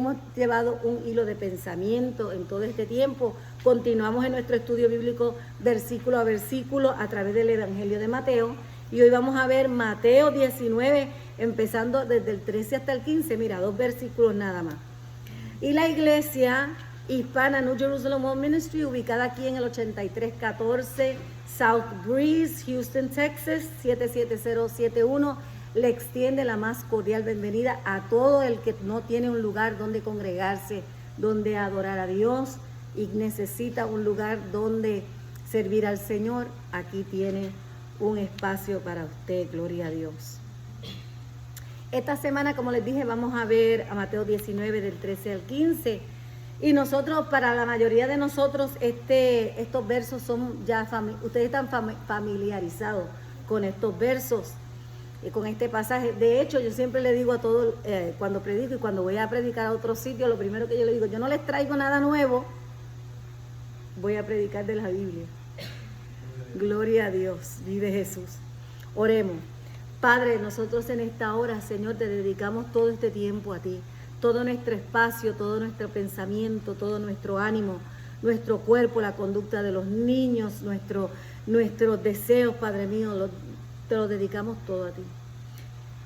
hemos llevado un hilo de pensamiento en todo este tiempo. Continuamos en nuestro estudio bíblico versículo a versículo a través del Evangelio de Mateo. Y hoy vamos a ver Mateo 19, empezando desde el 13 hasta el 15. Mira, 2 versículos nada más. Y la iglesia hispana New Jerusalem World Ministry, ubicada aquí en el 8314 South Breeze, Houston, Texas, 77071, le extiende la más cordial bienvenida a todo el que no tiene un lugar donde congregarse, donde adorar a Dios y necesita un lugar donde servir al Señor. Aquí tiene un espacio para usted, gloria a Dios. Esta semana, como les dije, vamos a ver a Mateo 19 del 13 al 15. Y nosotros, para la mayoría de nosotros, estos versos son ya, ustedes están familiarizados con estos versos y con este pasaje. De hecho, yo siempre le digo a todos, cuando predico y cuando voy a predicar a otro sitio, lo primero que yo le digo, yo no les traigo nada nuevo, voy a predicar de la Biblia. Gloria a Dios, vive Jesús. Oremos. Padre, nosotros en esta hora, Señor, te dedicamos todo este tiempo a ti. Todo nuestro espacio, todo nuestro pensamiento, todo nuestro ánimo, nuestro cuerpo, la conducta de los niños, nuestros deseos, Padre mío, te lo dedicamos todo a ti.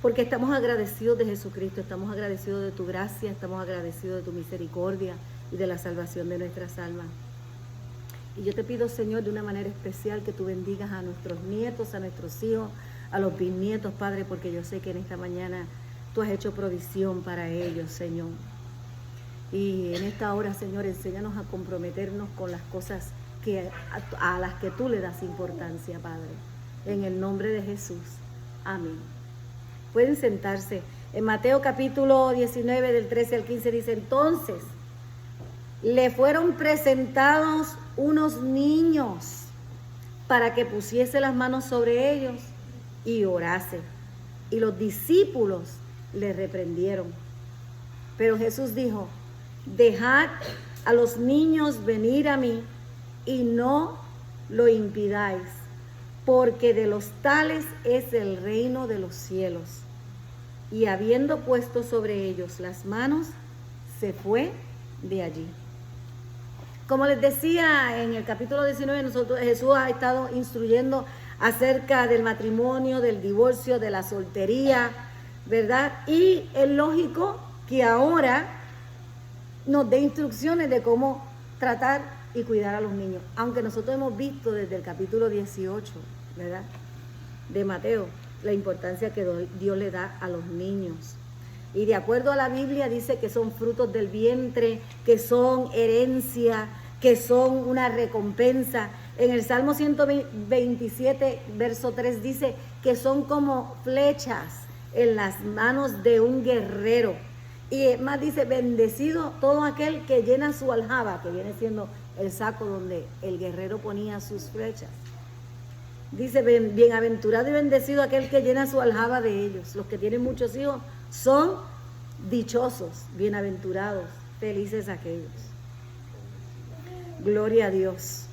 Porque estamos agradecidos de Jesucristo, estamos agradecidos de tu gracia, estamos agradecidos de tu misericordia y de la salvación de nuestras almas. Y yo te pido, Señor, de una manera especial que tú bendigas a nuestros nietos, a nuestros hijos, a los bisnietos, Padre, porque yo sé que en esta mañana tú has hecho provisión para ellos, Señor. Y en esta hora, Señor, enséñanos a comprometernos con las cosas a las que tú le das importancia, Padre. En el nombre de Jesús. Amén. Pueden sentarse. En Mateo capítulo 19, del 13 al 15, dice, entonces, le fueron presentados unos niños para que pusiese las manos sobre ellos y orase. Y los discípulos le reprendieron. Pero Jesús dijo, dejad a los niños venir a mí y no lo impidáis, porque de los tales es el reino de los cielos. Y habiendo puesto sobre ellos las manos, se fue de allí. Como les decía, en el capítulo 19, Jesús ha estado instruyendo acerca del matrimonio, del divorcio, de la soltería, ¿verdad? Y es lógico que ahora nos dé instrucciones de cómo tratar y cuidar a los niños. Aunque nosotros hemos visto desde el capítulo 18, ¿verdad?, de Mateo, la importancia que Dios le da a los niños. Y de acuerdo a la Biblia dice que son frutos del vientre, que son herencia, que son una recompensa. En el Salmo 127, verso 3 dice que son como flechas en las manos de un guerrero. Y más dice, bendecido todo aquel que llena su aljaba, que viene siendo el saco donde el guerrero ponía sus flechas. Dice, bienaventurado y bendecido aquel que llena su aljaba de ellos. Los que tienen muchos hijos son dichosos, bienaventurados, felices aquellos. Gloria a Dios.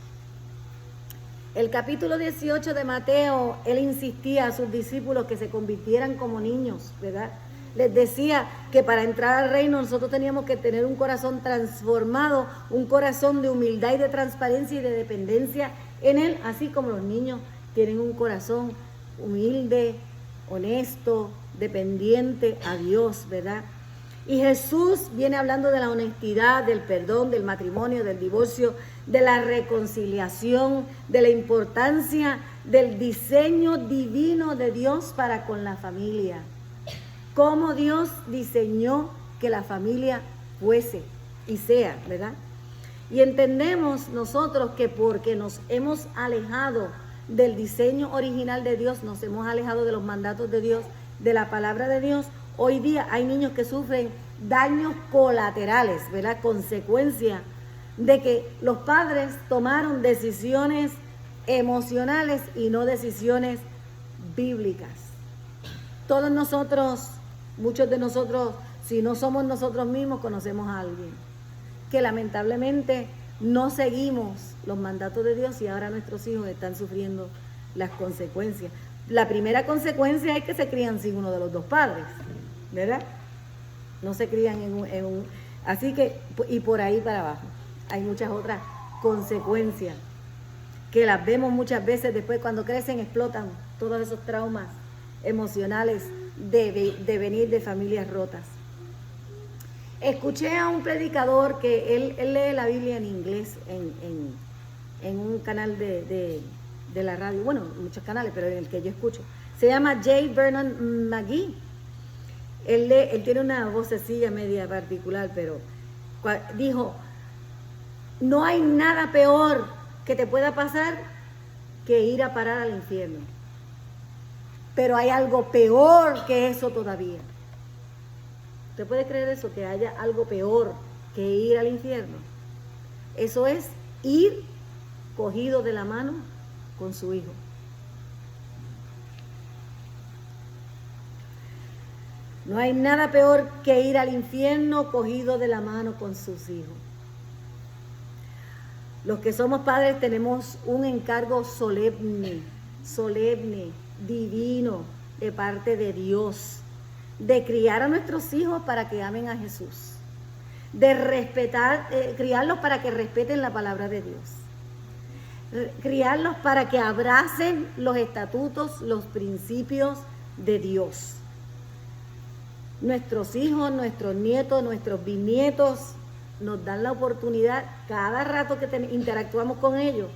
El capítulo 18 de Mateo, él insistía a sus discípulos que se convirtieran como niños, ¿verdad? Les decía que para entrar al reino nosotros teníamos que tener un corazón transformado, un corazón de humildad y de transparencia y de dependencia en él, así como los niños tienen un corazón humilde, honesto, dependiente a Dios, ¿verdad? Y Jesús viene hablando de la honestidad, del perdón, del matrimonio, del divorcio, de la reconciliación, de la importancia del diseño divino de Dios para con la familia. Cómo Dios diseñó que la familia fuese y sea, ¿verdad? Y entendemos nosotros que porque nos hemos alejado del diseño original de Dios, nos hemos alejado de los mandatos de Dios, de la palabra de Dios, hoy día hay niños que sufren daños colaterales, ¿verdad? Consecuencia de que los padres tomaron decisiones emocionales y no decisiones bíblicas. Todos nosotros, muchos de nosotros, si no somos nosotros mismos, conocemos a alguien que lamentablemente no seguimos los mandatos de Dios y ahora nuestros hijos están sufriendo las consecuencias. La primera consecuencia es que se crían sin uno de los dos padres, ¿verdad? No se crían Así que, y por ahí para abajo, hay muchas otras consecuencias que las vemos muchas veces después cuando crecen, explotan todos esos traumas emocionales de venir de familias rotas. Escuché a un predicador que él lee la Biblia en inglés en un canal de la radio, bueno, muchos canales, pero en el que yo escucho. Se llama J. Vernon McGee. Él tiene una vocecilla media particular, pero dijo, no hay nada peor que te pueda pasar que ir a parar al infierno. Pero hay algo peor que eso todavía. ¿Usted puede creer eso? Que haya algo peor que ir al infierno. Eso es ir cogido de la mano con su hijo. No hay nada peor que ir al infierno cogido de la mano con sus hijos. Los que somos padres tenemos un encargo solemne, divino, de parte de Dios, de criar a nuestros hijos para que amen a Jesús, de respetar, criarlos para que respeten la palabra de Dios, criarlos para que abracen los estatutos, los principios de Dios. Nuestros hijos, nuestros nietos, nuestros bisnietos nos dan la oportunidad cada rato que interactuamos con ellos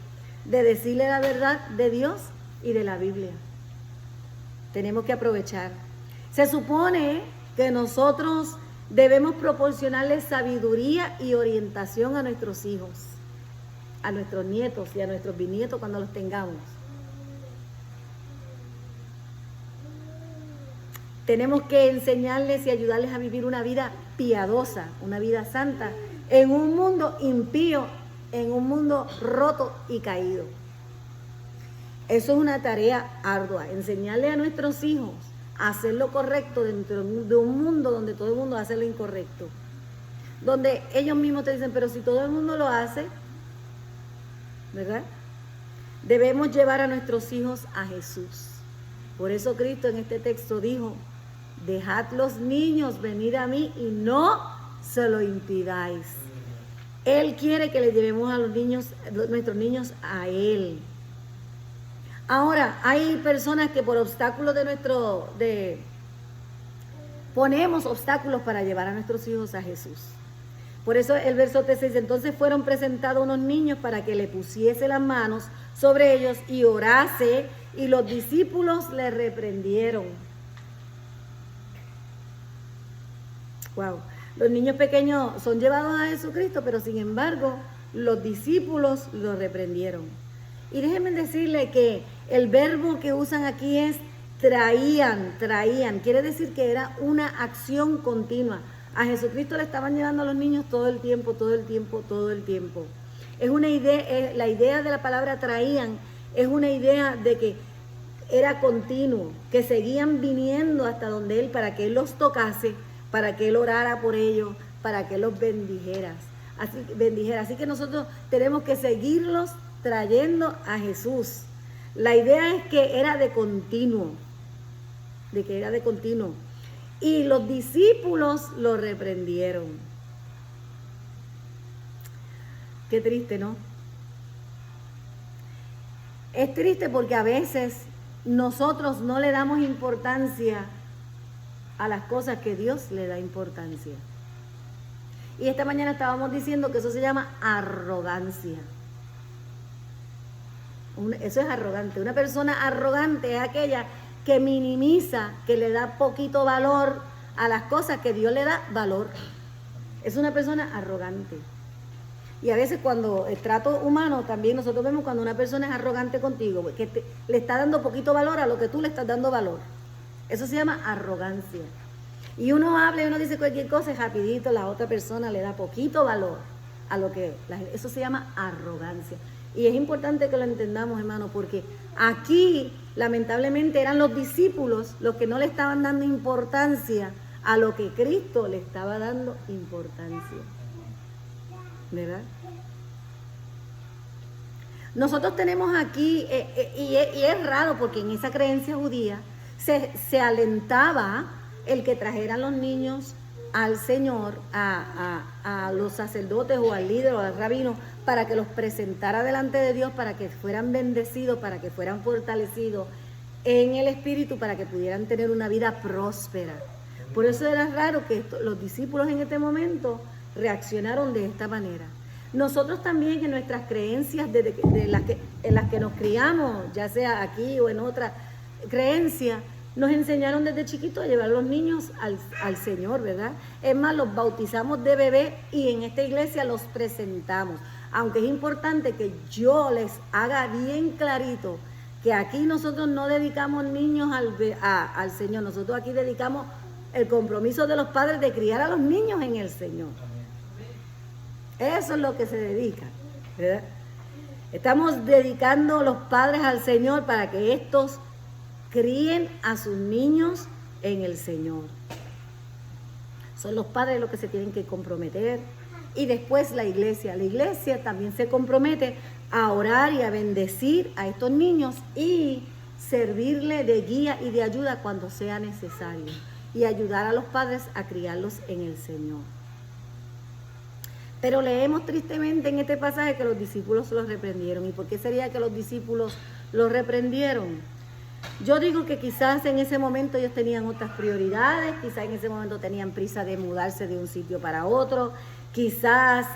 de decirle la verdad de Dios y de la Biblia. Tenemos que aprovechar. Se supone que nosotros debemos proporcionarles sabiduría y orientación a nuestros hijos, a nuestros nietos y a nuestros bisnietos cuando los tengamos. Tenemos que enseñarles y ayudarles a vivir una vida piadosa, una vida santa, en un mundo impío, en un mundo roto y caído. Eso es una tarea ardua, enseñarle a nuestros hijos a hacer lo correcto dentro de un mundo donde todo el mundo hace lo incorrecto. Donde ellos mismos te dicen, pero si todo el mundo lo hace, ¿verdad? Debemos llevar a nuestros hijos a Jesús. Por eso Cristo en este texto dijo, dejad los niños venir a mí y no se lo impidáis. Él quiere que le llevemos a los niños, nuestros niños a Él. Ahora, hay personas que por obstáculos ponemos obstáculos para llevar a nuestros hijos a Jesús. Por eso el verso 3 dice, entonces fueron presentados unos niños para que le pusiese las manos sobre ellos y orase, y los discípulos le reprendieron. Wow. Los niños pequeños son llevados a Jesucristo, pero sin embargo, los discípulos lo reprendieron. Y déjenme decirle que el verbo que usan aquí es traían. Quiere decir que era una acción continua. A Jesucristo le estaban llevando a los niños todo el tiempo. Es una idea, la idea de la palabra traían es una idea de que era continuo, que seguían viniendo hasta donde Él para que Él los tocase, para que Él orara por ellos, para que Él los bendijera. Así que nosotros tenemos que seguirlos trayendo a Jesús. La idea es que era de continuo, Y los discípulos lo reprendieron. Qué triste, ¿no? Es triste porque a veces nosotros no le damos importancia a las cosas que Dios le da importancia. Y esta mañana estábamos diciendo que eso se llama arrogancia. Eso es arrogante. Una persona arrogante es aquella que minimiza, que le da poquito valor a las cosas que Dios le da valor. Es una persona arrogante. Y a veces cuando el trato humano, también nosotros vemos cuando una persona es arrogante contigo, que le está dando poquito valor a lo que tú le estás dando valor. Eso se llama arrogancia. Y uno habla y uno dice cualquier cosa y rapidito la otra persona le da poquito valor a lo que... Eso se llama arrogancia. Y es importante que lo entendamos, hermano, porque aquí, lamentablemente, eran los discípulos los que no le estaban dando importancia a lo que Cristo le estaba dando importancia. ¿Verdad? Nosotros tenemos aquí, y es raro porque en esa creencia judía se alentaba el que trajeran los niños al Señor, a los sacerdotes o al líder o al rabino, para que los presentara delante de Dios, para que fueran bendecidos, para que fueran fortalecidos en el espíritu, para que pudieran tener una vida próspera. Por eso era raro que los discípulos en este momento reaccionaron de esta manera. Nosotros también en nuestras creencias en las que nos criamos, ya sea aquí o en otra creencia, nos enseñaron desde chiquitos a llevar a los niños al Señor, ¿verdad? Es más, los bautizamos de bebé y en esta iglesia los presentamos. Aunque es importante que yo les haga bien clarito que aquí nosotros no dedicamos niños al Señor, nosotros aquí dedicamos el compromiso de los padres de criar a los niños en el Señor. Eso es lo que se dedica, ¿verdad? Estamos dedicando los padres al Señor para que estos críen a sus niños en el Señor. Son los padres los que se tienen que comprometer. Y después la iglesia también se compromete a orar y a bendecir a estos niños y servirle de guía y de ayuda cuando sea necesario. Y ayudar a los padres a criarlos en el Señor. Pero leemos tristemente en este pasaje que los discípulos los reprendieron. ¿Y por qué sería que los discípulos los reprendieron? Yo digo que quizás en ese momento ellos tenían otras prioridades, quizás en ese momento tenían prisa de mudarse de un sitio para otro, quizás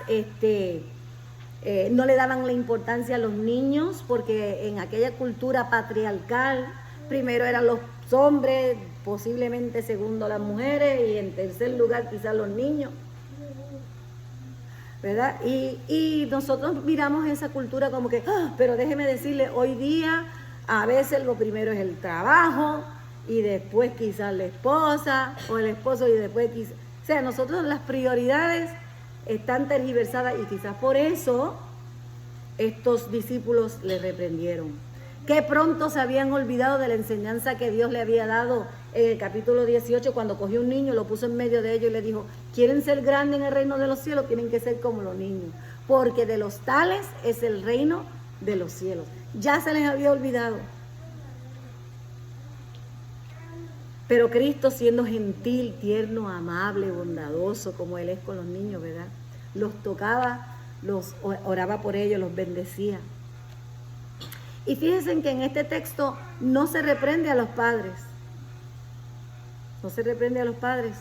no le daban la importancia a los niños, porque en aquella cultura patriarcal primero eran los hombres, posiblemente segundo las mujeres y en tercer lugar quizás los niños, ¿verdad? Y nosotros miramos esa cultura como que, pero déjeme decirle, hoy día a veces lo primero es el trabajo y después quizás la esposa o el esposo y después quizás... O sea, nosotros las prioridades están tergiversadas y quizás por eso estos discípulos le reprendieron. Que pronto se habían olvidado de la enseñanza que Dios le había dado en el capítulo 18 cuando cogió un niño, lo puso en medio de ellos y le dijo, quieren ser grandes en el reino de los cielos, tienen que ser como los niños, porque de los tales es el reino de los cielos. Ya se les había olvidado. Pero Cristo, siendo gentil, tierno, amable, bondadoso, como Él es con los niños, ¿verdad? Los tocaba, los oraba por ellos, los bendecía. Y fíjense que en este texto no se reprende a los padres. No se reprende a los padres.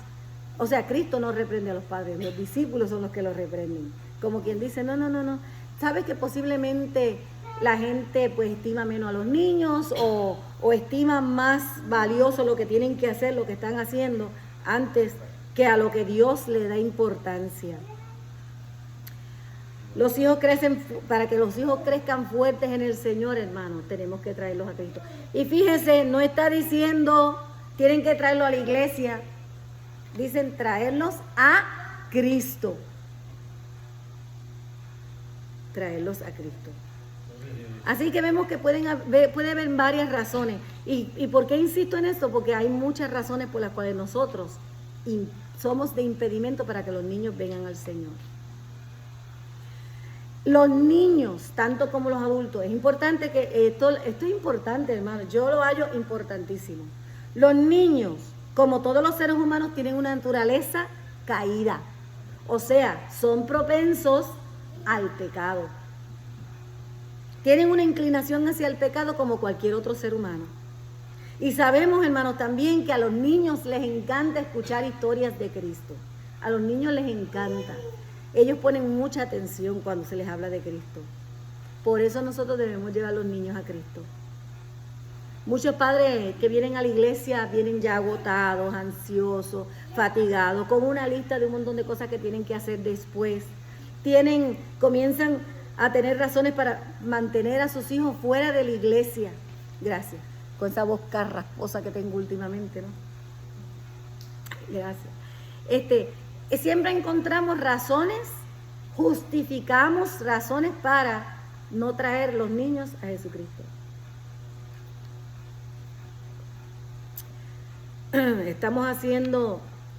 O sea, Cristo no reprende a los padres, los discípulos son los que los reprenden. Como quien dice, no. ¿Sabes que posiblemente la gente pues estima menos a los niños o estima más valioso lo que tienen que hacer, lo que están haciendo, antes que a lo que Dios le da importancia? Los hijos crecen, para que los hijos crezcan fuertes en el Señor, hermanos, tenemos que traerlos a Cristo. Y fíjense, no está diciendo, tienen que traerlo a la iglesia, dicen traerlos a Cristo. Traerlos a Cristo. Así que vemos que puede haber varias razones. ¿Y por qué insisto en esto? Porque hay muchas razones por las cuales nosotros somos de impedimento para que los niños vengan al Señor. Los niños, tanto como los adultos, es importante que esto es importante, hermano, yo lo hallo importantísimo. Los niños, como todos los seres humanos, tienen una naturaleza caída. O sea, son propensos al pecado. Tienen una inclinación hacia el pecado como cualquier otro ser humano. Y sabemos, hermanos, también que a los niños les encanta escuchar historias de Cristo. A los niños les encanta. Ellos ponen mucha atención cuando se les habla de Cristo. Por eso nosotros debemos llevar a los niños a Cristo. Muchos padres que vienen a la iglesia vienen ya agotados, ansiosos, fatigados, con una lista de un montón de cosas que tienen que hacer después. Comienzan a tener razones para mantener a sus hijos fuera de la iglesia. Gracias. Con esa voz carrasposa que tengo últimamente, ¿no? Gracias. Siempre encontramos razones, justificamos razones para no traer los niños a Jesucristo.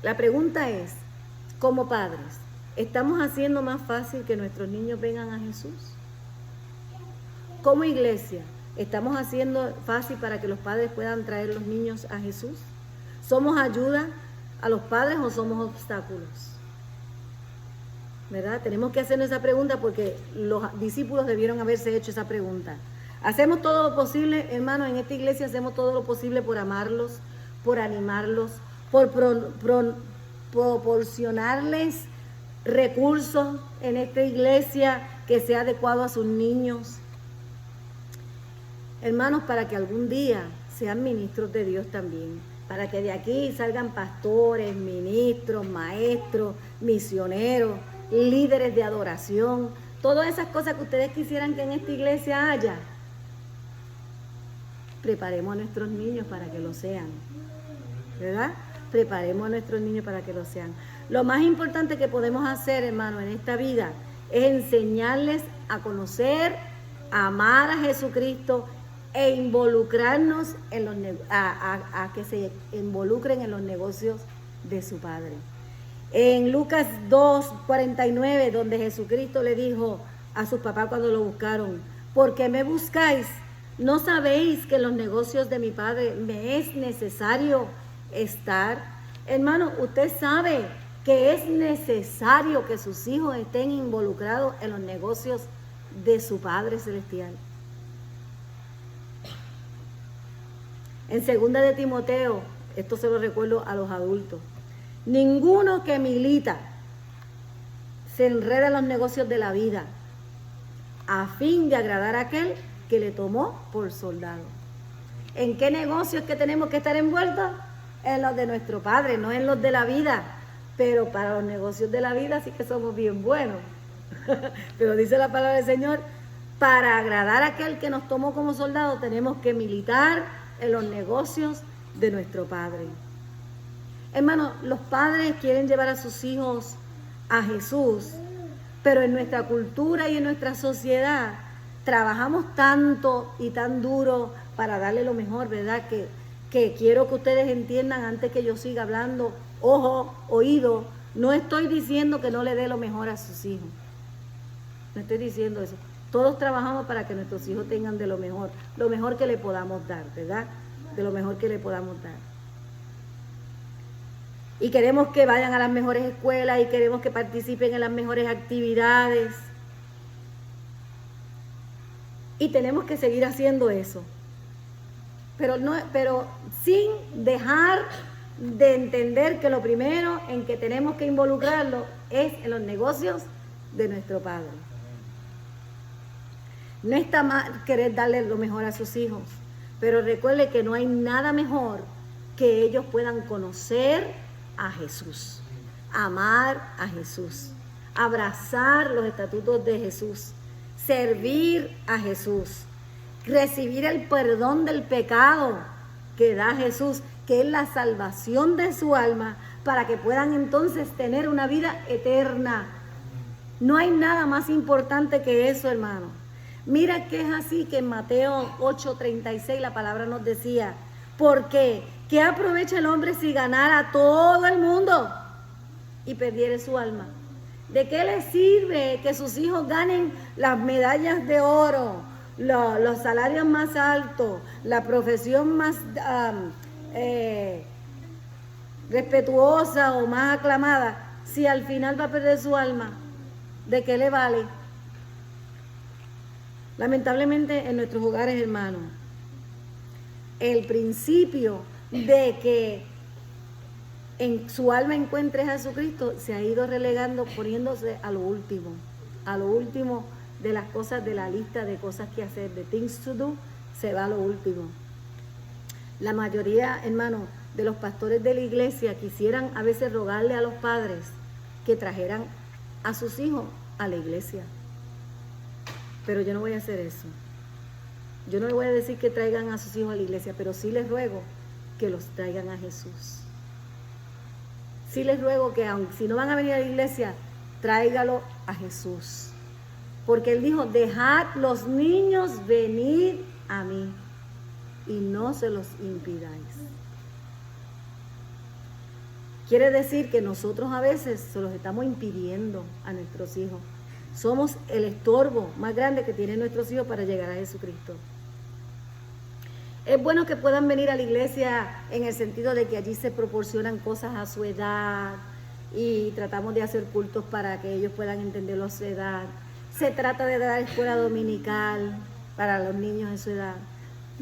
La pregunta es, como padres, ¿estamos haciendo más fácil que nuestros niños vengan a Jesús? Como iglesia, ¿estamos haciendo fácil para que los padres puedan traer los niños a Jesús? ¿Somos ayuda a los padres o somos obstáculos? ¿Verdad? Tenemos que hacernos esa pregunta porque los discípulos debieron haberse hecho esa pregunta. Hacemos todo lo posible, hermanos, en esta iglesia hacemos todo lo posible por amarlos, por animarlos, por proporcionarles recursos en esta iglesia que sea adecuado a sus niños. Hermanos, para que algún día sean ministros de Dios también, para que de aquí salgan pastores, ministros, maestros, misioneros, líderes de adoración, todas esas cosas que ustedes quisieran que en esta iglesia haya. Preparemos a nuestros niños para que lo sean, ¿verdad? Preparemos a nuestros niños para que lo sean. Lo más importante que podemos hacer, hermano, en esta vida es enseñarles a conocer, a amar a Jesucristo e involucrarnos en a que se involucren en los negocios de su Padre. En Lucas 2:49, donde Jesucristo le dijo a sus papás cuando lo buscaron: ¿por qué me buscáis? ¿No sabéis que en los negocios de mi Padre me es necesario estar? Hermano, usted sabe que es necesario que sus hijos estén involucrados en los negocios de su Padre Celestial. En 2 de Timoteo, esto se lo recuerdo a los adultos: ninguno que milita se enreda en los negocios de la vida a fin de agradar a aquel que le tomó por soldado. ¿En qué negocios que tenemos que estar envueltos? En los de nuestro Padre, no en los de la vida. Pero para los negocios de la vida sí que somos bien buenos. Pero dice la palabra del Señor, para agradar a aquel que nos tomó como soldado, tenemos que militar en los negocios de nuestro Padre. Hermano, los padres quieren llevar a sus hijos a Jesús, pero en nuestra cultura y en nuestra sociedad trabajamos tanto y tan duro para darle lo mejor, ¿verdad? Que quiero que ustedes entiendan antes que yo siga hablando. Ojo, oído, no estoy diciendo que no le dé lo mejor a sus hijos. No estoy diciendo eso. Todos trabajamos para que nuestros hijos tengan de lo mejor que le podamos dar, ¿verdad? De lo mejor que le podamos dar. Y queremos que vayan a las mejores escuelas y queremos que participen en las mejores actividades. Y tenemos que seguir haciendo eso. Pero sin dejar de entender que lo primero en que tenemos que involucrarlo es en los negocios de nuestro Padre. No está mal querer darle lo mejor a sus hijos, pero recuerde que no hay nada mejor que ellos puedan conocer a Jesús, amar a Jesús, abrazar los estatutos de Jesús, servir a Jesús, recibir el perdón del pecado que da Jesús, que es la salvación de su alma, para que puedan entonces tener una vida eterna. No hay nada más importante que eso, hermano. Mira que es así que en Mateo 8:36 la palabra nos decía: ¿por qué? ¿Qué aprovecha el hombre si ganara todo el mundo y perdiere su alma? ¿De qué le sirve que sus hijos ganen las medallas de oro, los salarios más altos, la profesión más respetuosa o más aclamada, si al final va a perder su alma? ¿De qué le vale? Lamentablemente en nuestros hogares, hermanos, el principio de que en su alma encuentre a Jesucristo se ha ido relegando, poniéndose a lo último de las cosas, de la lista de cosas que hacer, de things to do, se va a lo último. La mayoría, hermanos, de los pastores de la iglesia quisieran a veces rogarle a los padres que trajeran a sus hijos a la iglesia. Pero yo no voy a hacer eso. Yo no le voy a decir que traigan a sus hijos a la iglesia, pero sí les ruego que los traigan a Jesús. Sí les ruego que, aunque si no van a venir a la iglesia, tráigalo a Jesús. Porque Él dijo: dejad los niños venir a mí y no se los impidáis. Quiere decir que nosotros a veces se los estamos impidiendo a nuestros hijos. Somos el estorbo más grande que tienen nuestros hijos para llegar a Jesucristo. Es bueno que puedan venir a la iglesia en el sentido de que allí se proporcionan cosas a su edad y tratamos de hacer cultos para que ellos puedan entenderlo a su edad. Se trata de dar escuela dominical para los niños de su edad.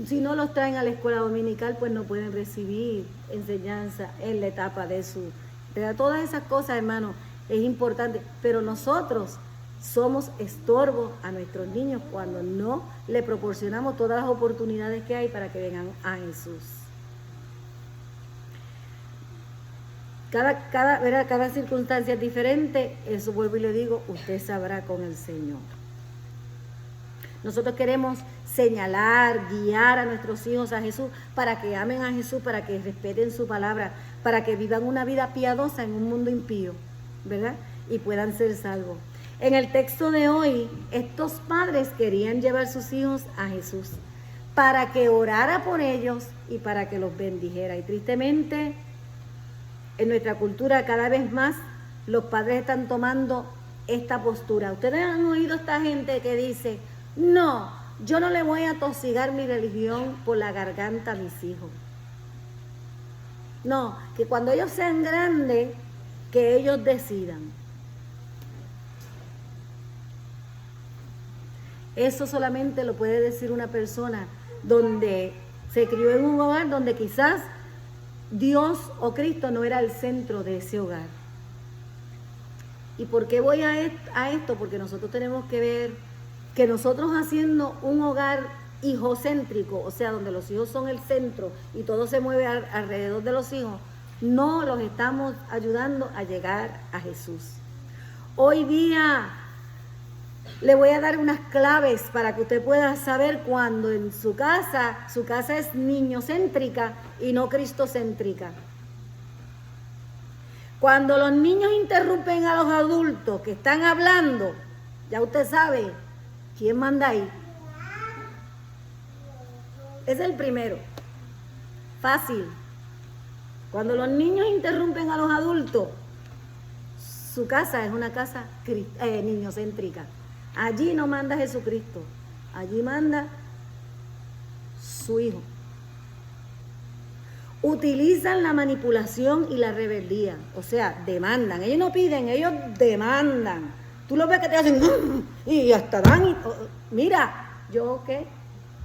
Si no los traen a la escuela dominical, pues no pueden recibir enseñanza en la etapa de su edad. Todas esas cosas, hermano, es importante, pero nosotros somos estorbo a nuestros niños cuando no le proporcionamos todas las oportunidades que hay para que vengan a Jesús. Cada circunstancia es diferente, eso vuelvo y le digo, usted sabrá con el Señor. Nosotros queremos señalar, guiar a nuestros hijos a Jesús para que amen a Jesús, para que respeten su palabra, para que vivan una vida piadosa en un mundo impío, ¿verdad? Y puedan ser salvos. En el texto de hoy, estos padres querían llevar sus hijos a Jesús para que orara por ellos y para que los bendijera. Y tristemente, en nuestra cultura cada vez más los padres están tomando esta postura. Ustedes han oído esta gente que dice, no, yo no le voy a tosigar mi religión por la garganta a mis hijos. No, que cuando ellos sean grandes, que ellos decidan. Eso solamente lo puede decir una persona donde se crió en un hogar donde quizás Dios o Cristo no era el centro de ese hogar. ¿Y por qué voy a esto? Porque nosotros tenemos que ver que nosotros haciendo un hogar hijocéntrico, o sea, donde los hijos son el centro y todo se mueve alrededor de los hijos, no los estamos ayudando a llegar a Jesús. Hoy día le voy a dar unas claves para que usted pueda saber cuando en su casa es niñocéntrica y no cristocéntrica. Cuando los niños interrumpen a los adultos que están hablando, ya usted sabe quién manda ahí. Es el primero. Fácil. Cuando los niños interrumpen a los adultos, su casa es una casa niñocéntrica. Allí no manda Jesucristo, allí manda su Hijo. Utilizan la manipulación y la rebeldía, o sea, demandan. Ellos no piden, ellos demandan. Tú lo ves que te hacen y hasta dan. Mira, ¿yo qué?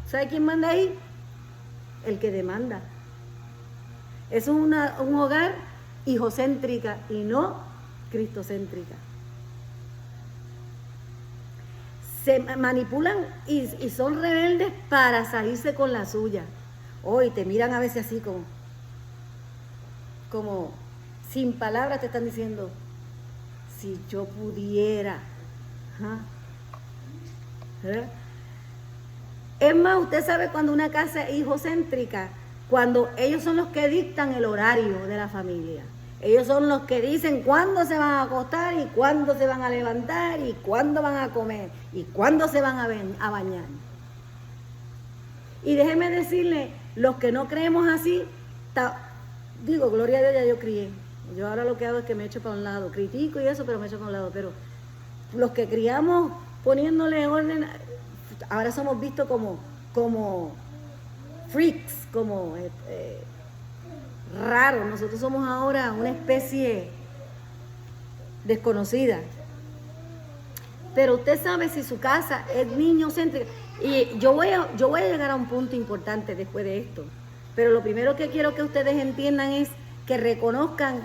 ¿Sabe quién manda ahí? El que demanda. Es un hogar hijocéntrica y no cristocéntrica. Se manipulan y son rebeldes para salirse con la suya. Hoy te miran a veces así como sin palabras te están diciendo, si yo pudiera. Es más, usted sabe cuando una casa es hijocéntrica, cuando ellos son los que dictan el horario de la familia. Ellos son los que dicen cuándo se van a acostar y cuándo se van a levantar y cuándo van a comer y cuándo se van a bañar. Y déjeme decirle, los que no creemos así, gloria a Dios, ya yo crié. Yo ahora lo que hago es que me echo para un lado, critico y eso, pero me echo para un lado. Pero los que criamos poniéndole orden, ahora somos vistos como freaks, como raros. Nosotros somos ahora una especie desconocida. Pero usted sabe si su casa es niñocéntrica. Y yo voy a llegar a un punto importante después de esto. Pero lo primero que quiero que ustedes entiendan es que reconozcan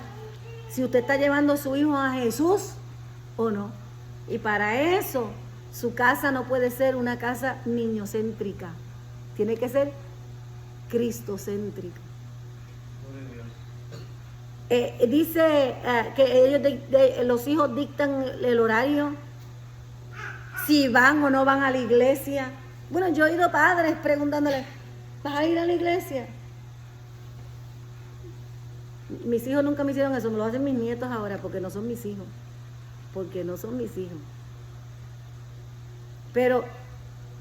si usted está llevando a su hijo a Jesús o no. Y para eso, su casa no puede ser una casa niñocéntrica. Tiene que ser cristocéntrica. Dice que ellos los hijos dictan el horario, si van o no van a la iglesia. Bueno, yo he oído padres preguntándole, ¿vas a ir a la iglesia? Mis hijos nunca me hicieron eso, me lo hacen mis nietos ahora porque no son mis hijos. Pero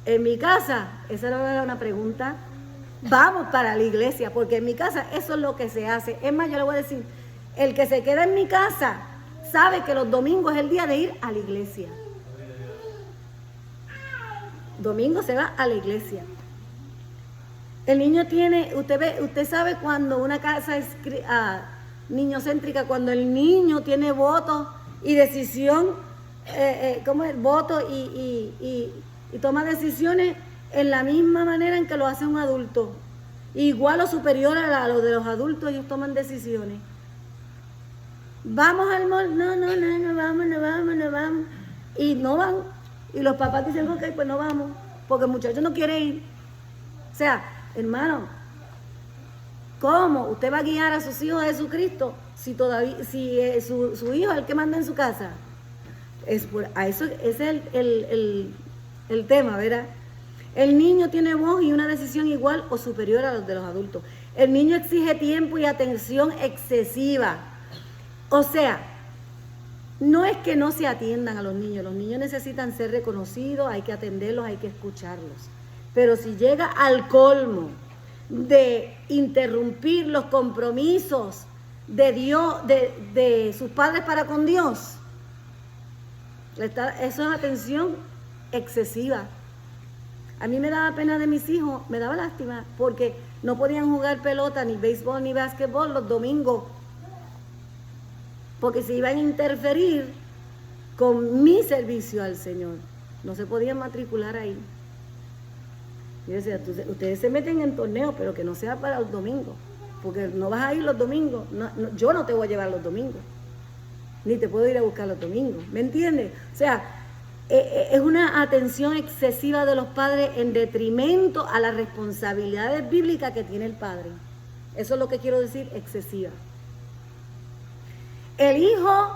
en mi casa, esa era una pregunta, vamos para la iglesia, porque en mi casa eso es lo que se hace. Es más, yo le voy a decir, el que se queda en mi casa sabe que los domingos es el día de ir a la iglesia. Domingo se va a la iglesia. El niño tiene, usted sabe cuando una casa es niñocéntrica, cuando el niño tiene voto y decisión, ¿cómo es? Voto y toma decisiones en la misma manera en que lo hace un adulto. Igual o superior a lo de los adultos, ellos toman decisiones. Vamos al mall, no vamos. Y no van. Y los papás dicen, ok, pues no vamos, porque el muchacho no quiere ir. O sea, hermano, ¿cómo usted va a guiar a sus hijos a Jesucristo si su hijo es el que manda en su casa? Ese es el tema, ¿verdad? El niño tiene voz y una decisión igual o superior a los de los adultos. El niño exige tiempo y atención excesiva. O sea, no es que no se atiendan a los niños necesitan ser reconocidos, hay que atenderlos, hay que escucharlos. Pero si llega al colmo de interrumpir los compromisos de Dios, de sus padres para con Dios, eso es atención excesiva. A mí me daba pena de mis hijos, me daba lástima, porque no podían jugar pelota, ni béisbol, ni básquetbol los domingos, porque se iban a interferir con mi servicio al Señor. No se podían matricular ahí. Yo decía, ustedes se meten en torneos, pero que no sea para los domingos, porque no vas a ir los domingos. Yo no te voy a llevar los domingos, ni te puedo ir a buscar los domingos, ¿me entiendes? O sea, es una atención excesiva de los padres en detrimento a las responsabilidades bíblicas que tiene el padre. Eso es lo que quiero decir, excesiva. El hijo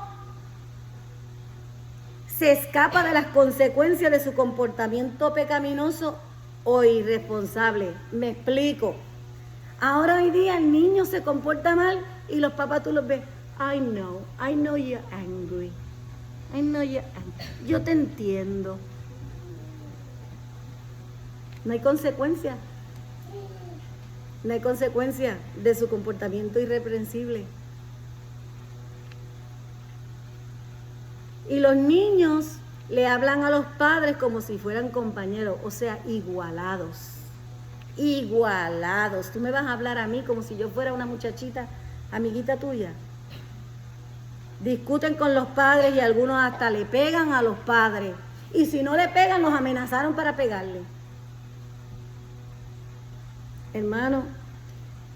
se escapa de las consecuencias de su comportamiento pecaminoso o irresponsable. Me explico. Ahora hoy día el niño se comporta mal y los papás tú los ves. I know you're angry. Yo te entiendo. No hay consecuencia. No hay consecuencia de su comportamiento irreprensible. Y los niños le hablan a los padres como si fueran compañeros, o sea, igualados. Igualados. Tú me vas a hablar a mí como si yo fuera una muchachita, amiguita tuya. Discuten con los padres y algunos hasta le pegan a los padres. Y si no le pegan, los amenazaron para pegarle. Hermano,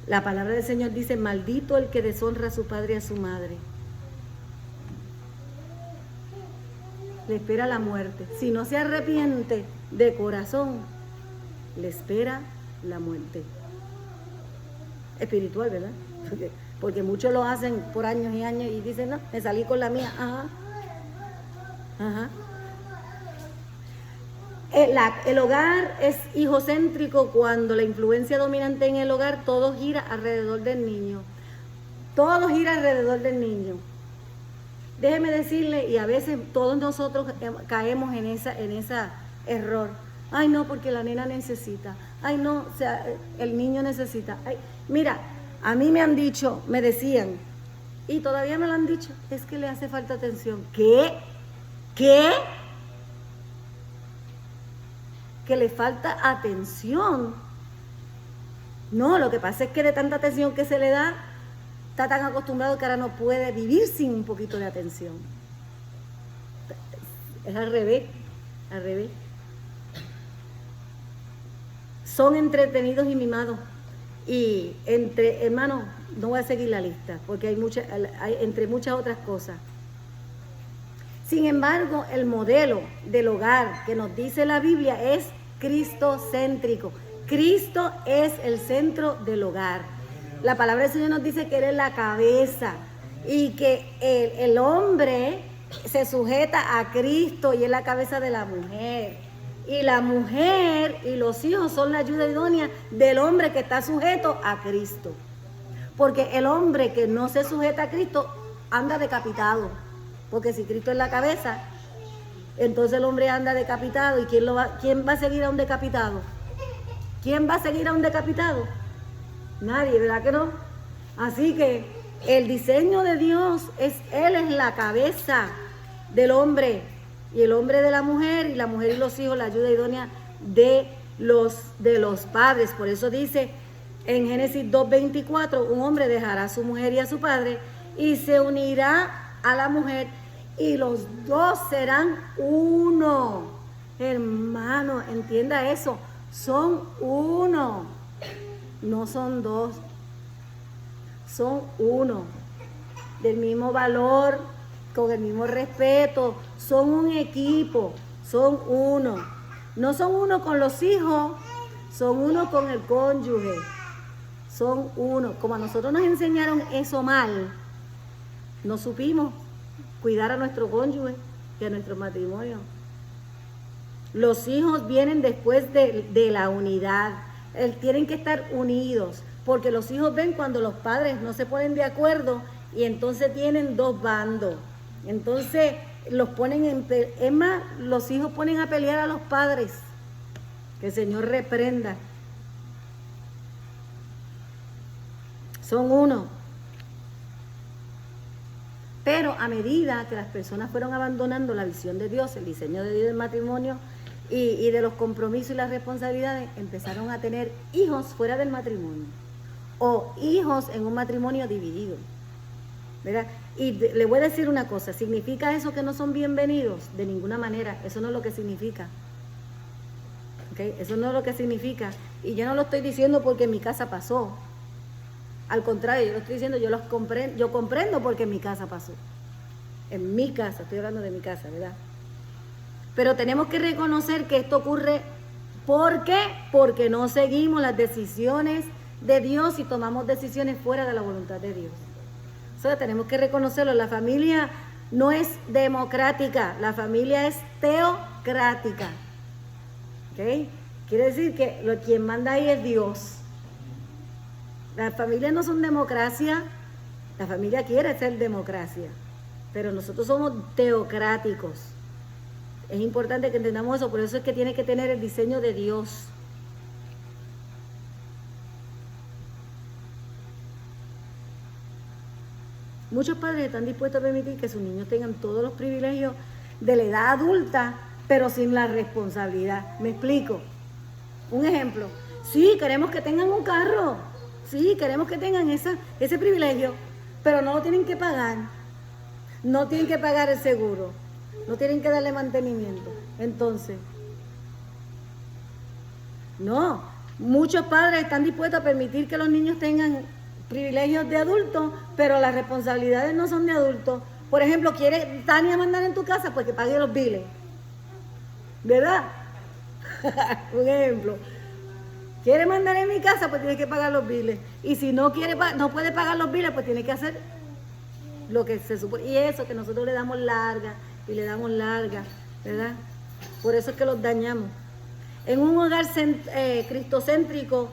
la palabra del Señor dice, maldito el que deshonra a su padre y a su madre. Le espera la muerte. Si no se arrepiente de corazón, le espera la muerte. Espiritual, ¿verdad? Porque muchos lo hacen por años y años y dicen, no, me salí con la mía. Ajá. El hogar es hijocéntrico cuando la influencia dominante en el hogar, todo gira alrededor del niño. Todo gira alrededor del niño. Déjeme decirle, y a veces todos nosotros caemos en ese error. Ay, no, porque la nena necesita. Ay, no, o sea, el niño necesita. Ay, mira, a mí me han dicho, me decían, y todavía me lo han dicho, es que le hace falta atención. ¿Qué? Que le falta atención. No, lo que pasa es que de tanta atención que se le da, está tan acostumbrado que ahora no puede vivir sin un poquito de atención. Es al revés. Son entretenidos y mimados. Y hermanos, no voy a seguir la lista, porque hay entre muchas otras cosas. Sin embargo, el modelo del hogar que nos dice la Biblia es cristocéntrico. Cristo es el centro del hogar. La palabra del Señor nos dice que Él es la cabeza y que el hombre se sujeta a Cristo y es la cabeza de la mujer. Y la mujer y los hijos son la ayuda idónea del hombre que está sujeto a Cristo. Porque el hombre que no se sujeta a Cristo anda decapitado. Porque si Cristo es la cabeza, entonces el hombre anda decapitado. ¿Y quién va a seguir a un decapitado? ¿Quién va a seguir a un decapitado? Nadie, ¿verdad que no? Así que el diseño de Dios Él es la cabeza del hombre y el hombre de la mujer y la mujer y los hijos la ayuda idónea de de los padres. Por eso dice en Génesis 2:24, un hombre dejará a su mujer y a su padre y se unirá a la mujer y los dos serán uno. Hermano, entienda eso, son uno, no son dos, son uno, del mismo valor, con el mismo respeto, son un equipo, son uno. No son uno con los hijos, son uno con el cónyuge, son uno. Como a nosotros nos enseñaron eso mal, no supimos cuidar a nuestro cónyuge y a nuestro matrimonio. Los hijos vienen después de la unidad, tienen que estar unidos, porque los hijos ven cuando los padres no se ponen de acuerdo y entonces tienen dos bandos. Entonces los ponen es más, los hijos ponen a pelear a los padres. Que el Señor reprenda. Son uno. Pero a medida que las personas fueron abandonando la visión de Dios, el diseño de Dios del matrimonio y de los compromisos y las responsabilidades, empezaron a tener hijos fuera del matrimonio o hijos en un matrimonio dividido, ¿verdad? Y le voy a decir una cosa, ¿significa eso que no son bienvenidos? De ninguna manera, eso no es lo que significa. ¿Okay? Eso no es lo que significa. Y yo no lo estoy diciendo porque en mi casa pasó. Al contrario, yo lo estoy diciendo, yo comprendo porque en mi casa pasó. En mi casa, estoy hablando de mi casa, ¿verdad? Pero tenemos que reconocer que esto ocurre, ¿por qué? Porque no seguimos las decisiones de Dios y tomamos decisiones fuera de la voluntad de Dios. O sea, tenemos que reconocerlo. La familia no es democrática, la familia es teocrática. ¿Ok? Quiere decir que quien manda ahí es Dios. Las familias no son democracia, la familia quiere ser democracia, pero nosotros somos teocráticos. Es importante que entendamos eso, por eso es que tiene que tener el diseño de Dios. Muchos padres están dispuestos a permitir que sus niños tengan todos los privilegios de la edad adulta, pero sin la responsabilidad. ¿Me explico? Un ejemplo. Sí, queremos que tengan un carro. Sí, queremos que tengan ese privilegio, pero no lo tienen que pagar. No tienen que pagar el seguro. No tienen que darle mantenimiento. Entonces, no. Muchos padres están dispuestos a permitir que los niños tengan privilegios de adultos, pero las responsabilidades no son de adultos. Por ejemplo, ¿quiere Tania mandar en tu casa? Pues que pague los biles. ¿Verdad? Un ejemplo. ¿Quiere mandar en mi casa? Pues tiene que pagar los biles. Y si no puede pagar los biles, pues tiene que hacer lo que se supone. Y eso que nosotros le damos larga, y le damos larga, ¿verdad? Por eso es que los dañamos. En un hogar cristocéntrico,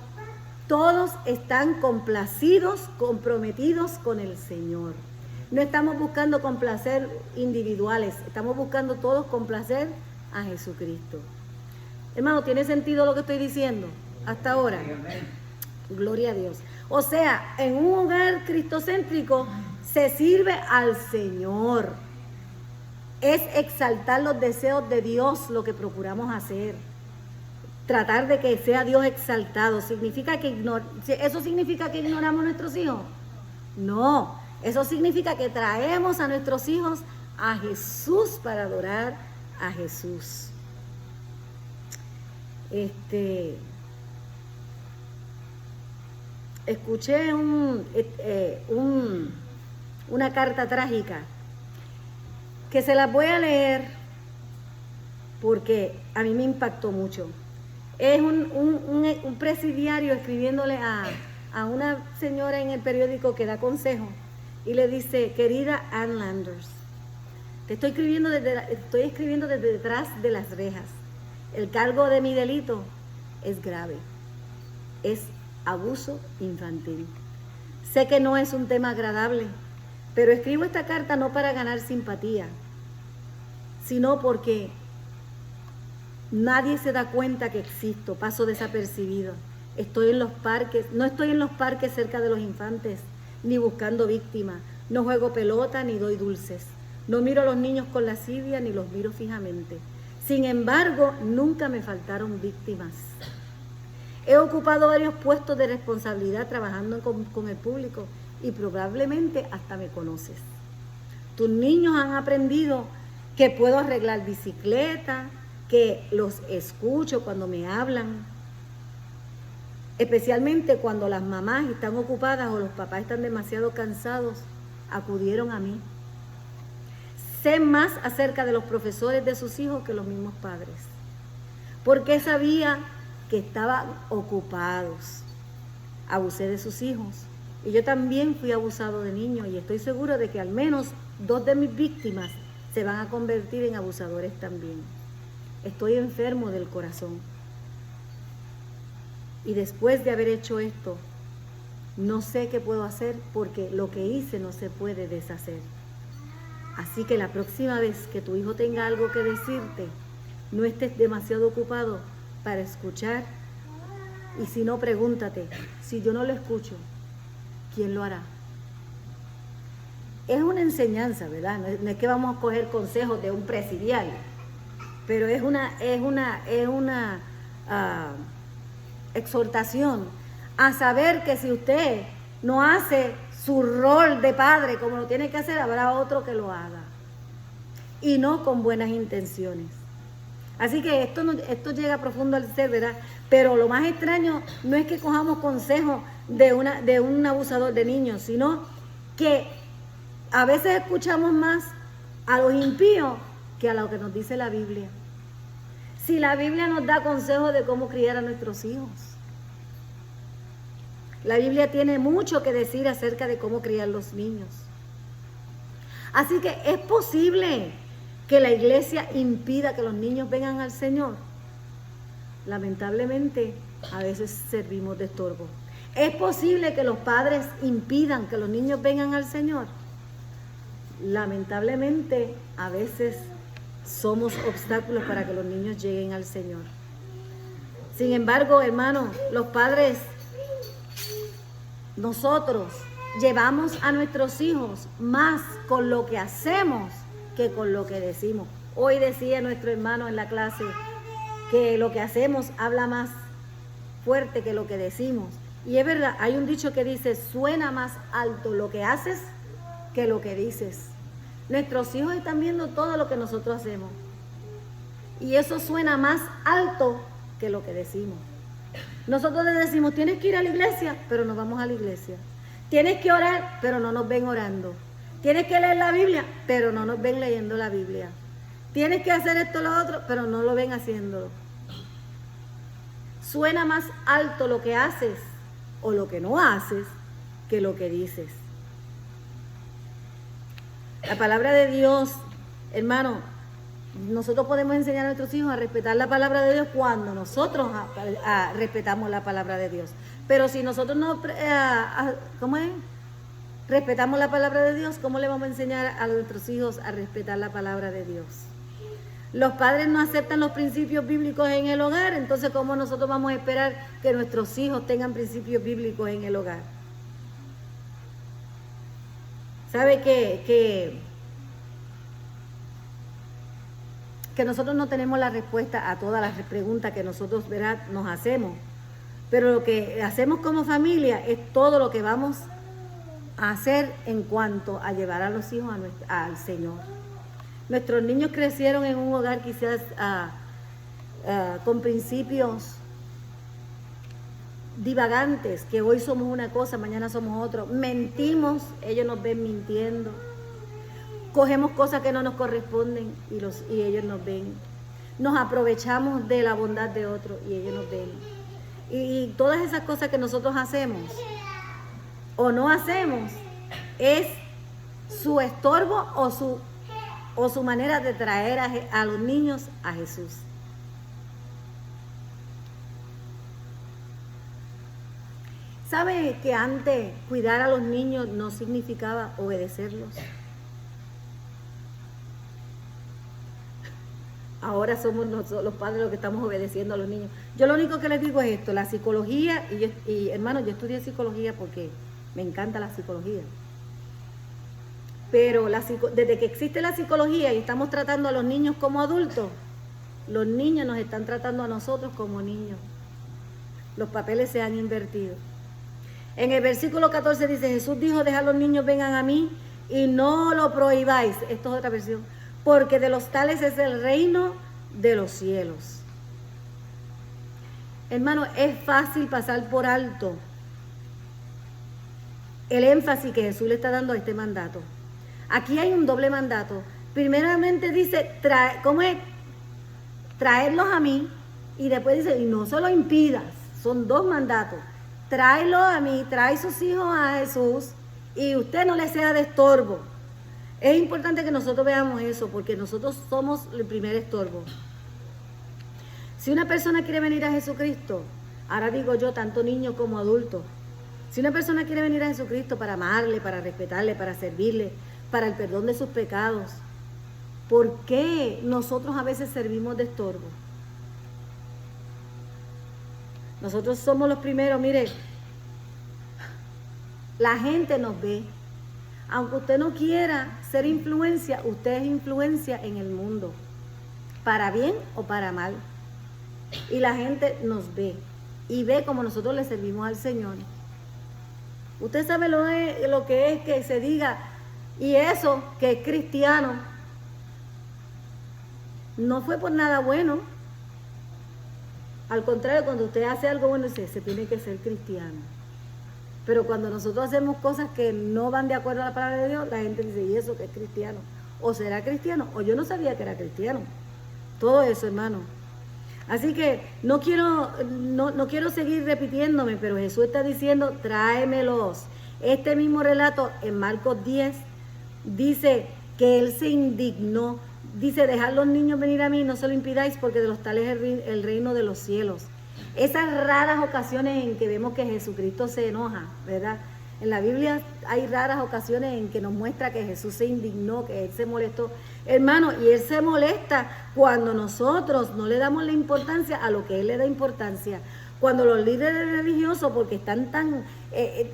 todos están complacidos, comprometidos con el Señor. No estamos buscando complacer individuales, estamos buscando todos complacer a Jesucristo. Hermano, ¿tiene sentido lo que estoy diciendo hasta ahora? Gloria a Dios. O sea, en un hogar cristocéntrico se sirve al Señor. Es exaltar los deseos de Dios lo que procuramos hacer. Tratar de que sea Dios exaltado. ¿Significa que ¿eso significa que ignoramos a nuestros hijos? No. Eso significa que traemos a nuestros hijos a Jesús para adorar a Jesús. Escuché una carta trágica que se las voy a leer porque a mí me impactó mucho. Es un presidiario escribiéndole a una señora en el periódico que da consejo y le dice: querida Ann Landers, estoy escribiendo desde detrás de las rejas. El cargo de mi delito es grave, es abuso infantil. Sé que no es un tema agradable, pero escribo esta carta no para ganar simpatía, sino porque nadie se da cuenta que existo, paso desapercibido. No estoy en los parques cerca de los infantes, ni buscando víctimas. No juego pelota ni doy dulces. No miro a los niños con lascivia ni los miro fijamente. Sin embargo, nunca me faltaron víctimas. He ocupado varios puestos de responsabilidad trabajando con el público y probablemente hasta me conoces. Tus niños han aprendido que puedo arreglar bicicleta, que los escucho cuando me hablan, especialmente cuando las mamás están ocupadas o los papás están demasiado cansados, acudieron a mí. Sé más acerca de los profesores de sus hijos que los mismos padres, porque sabía que estaban ocupados. Abusé de sus hijos y yo también fui abusado de niños y estoy seguro de que al menos 2 de mis víctimas se van a convertir en abusadores también. Estoy enfermo del corazón y después de haber hecho esto, no sé qué puedo hacer porque lo que hice no se puede deshacer. Así que la próxima vez que tu hijo tenga algo que decirte, no estés demasiado ocupado para escuchar. Y si no, pregúntate, si yo no lo escucho, ¿quién lo hará? Es una enseñanza, ¿verdad? No es que vamos a coger consejos de un presidial, pero es una exhortación a saber que si usted no hace su rol de padre como lo tiene que hacer, habrá otro que lo haga. Y no con buenas intenciones. Así que esto llega profundo al ser, ¿verdad? Pero lo más extraño no es que cojamos consejos de un abusador de niños, sino que a veces escuchamos más a los impíos que a lo que nos dice la Biblia. Si la Biblia nos da consejos de cómo criar a nuestros hijos. La Biblia tiene mucho que decir acerca de cómo criar los niños. Así que es posible que la iglesia impida que los niños vengan al Señor. Lamentablemente, a veces servimos de estorbo. ¿Es posible que los padres impidan que los niños vengan al Señor? Lamentablemente, a veces somos obstáculos para que los niños lleguen al Señor. Sin embargo, hermanos, los padres, nosotros llevamos a nuestros hijos más con lo que hacemos que con lo que decimos. Hoy decía nuestro hermano en la clase que lo que hacemos habla más fuerte que lo que decimos. Y es verdad, hay un dicho que dice, suena más alto lo que haces que lo que dices. Nuestros hijos están viendo todo lo que nosotros hacemos. Y eso suena más alto que lo que decimos. Nosotros les decimos, tienes que ir a la iglesia, pero no vamos a la iglesia. Tienes que orar, pero no nos ven orando. Tienes que leer la Biblia, pero no nos ven leyendo la Biblia. Tienes que hacer esto o lo otro, pero no lo ven haciéndolo. Suena más alto lo que haces o lo que no haces que lo que dices. La palabra de Dios, hermano, nosotros podemos enseñar a nuestros hijos a respetar la palabra de Dios cuando nosotros respetamos la palabra de Dios. Pero si nosotros no respetamos la palabra de Dios, ¿cómo le vamos a enseñar a nuestros hijos a respetar la palabra de Dios? Los padres no aceptan los principios bíblicos en el hogar, entonces ¿cómo nosotros vamos a esperar que nuestros hijos tengan principios bíblicos en el hogar? ¿Sabe que nosotros no tenemos la respuesta a todas las preguntas que nosotros, ¿verdad?, nos hacemos? Pero lo que hacemos como familia es todo lo que vamos a hacer en cuanto a llevar a los hijos al Señor. Nuestros niños crecieron en un hogar quizás con principios divagantes, que hoy somos una cosa, mañana somos otro. Mentimos, ellos nos ven mintiendo. Cogemos cosas que no nos corresponden y ellos nos ven. Nos aprovechamos de la bondad de otros y ellos nos ven. Y todas esas cosas que nosotros hacemos o no hacemos es su estorbo o su manera de traer a los niños a Jesús. ¿Sabe que antes cuidar a los niños no significaba obedecerlos? Ahora somos nosotros, los padres, los que estamos obedeciendo a los niños. Yo lo único que les digo es esto, la psicología, y hermano, yo estudié psicología porque me encanta la psicología. Pero desde que existe la psicología y estamos tratando a los niños como adultos, los niños nos están tratando a nosotros como niños. Los papeles se han invertido. En el versículo 14 dice, Jesús dijo, deja a los niños vengan a mí y no lo prohibáis. Esto es otra versión. Porque de los tales es el reino de los cielos. Hermano, es fácil pasar por alto el énfasis que Jesús le está dando a este mandato. Aquí hay un doble mandato. Primeramente dice, ¿cómo es? Traerlos a mí, y después dice, y no se lo impidas. Son dos mandatos. Tráelo a mí, trae sus hijos a Jesús, y usted no le sea de estorbo. Es importante que nosotros veamos eso, porque nosotros somos el primer estorbo. Si una persona quiere venir a Jesucristo, ahora digo yo, tanto niño como adulto, si una persona quiere venir a Jesucristo para amarle, para respetarle, para servirle, para el perdón de sus pecados, ¿por qué nosotros a veces servimos de estorbo? Nosotros somos los primeros, mire, la gente nos ve. Aunque usted no quiera ser influencia, usted es influencia en el mundo, para bien o para mal. Y la gente nos ve y ve como nosotros le servimos al Señor. Usted sabe lo que es que se diga, y eso que es cristiano, no fue por nada bueno. Al contrario, cuando usted hace algo bueno, se tiene que ser cristiano. Pero cuando nosotros hacemos cosas que no van de acuerdo a la palabra de Dios, la gente dice, ¿y eso que es cristiano? O será cristiano, o yo no sabía que era cristiano. Todo eso, hermano. Así que no quiero seguir repitiéndome, pero Jesús está diciendo, tráemelos. Este mismo relato en Marcos 10 dice que Él se indignó. Dice, dejad los niños venir a mí, no se lo impidáis, porque de los tales es el reino de los cielos. Esas raras ocasiones en que vemos que Jesucristo se enoja, ¿verdad? En la Biblia hay raras ocasiones en que nos muestra que Jesús se indignó, que Él se molestó. Hermano, y Él se molesta cuando nosotros no le damos la importancia a lo que Él le da importancia. Cuando los líderes religiosos, porque están tan...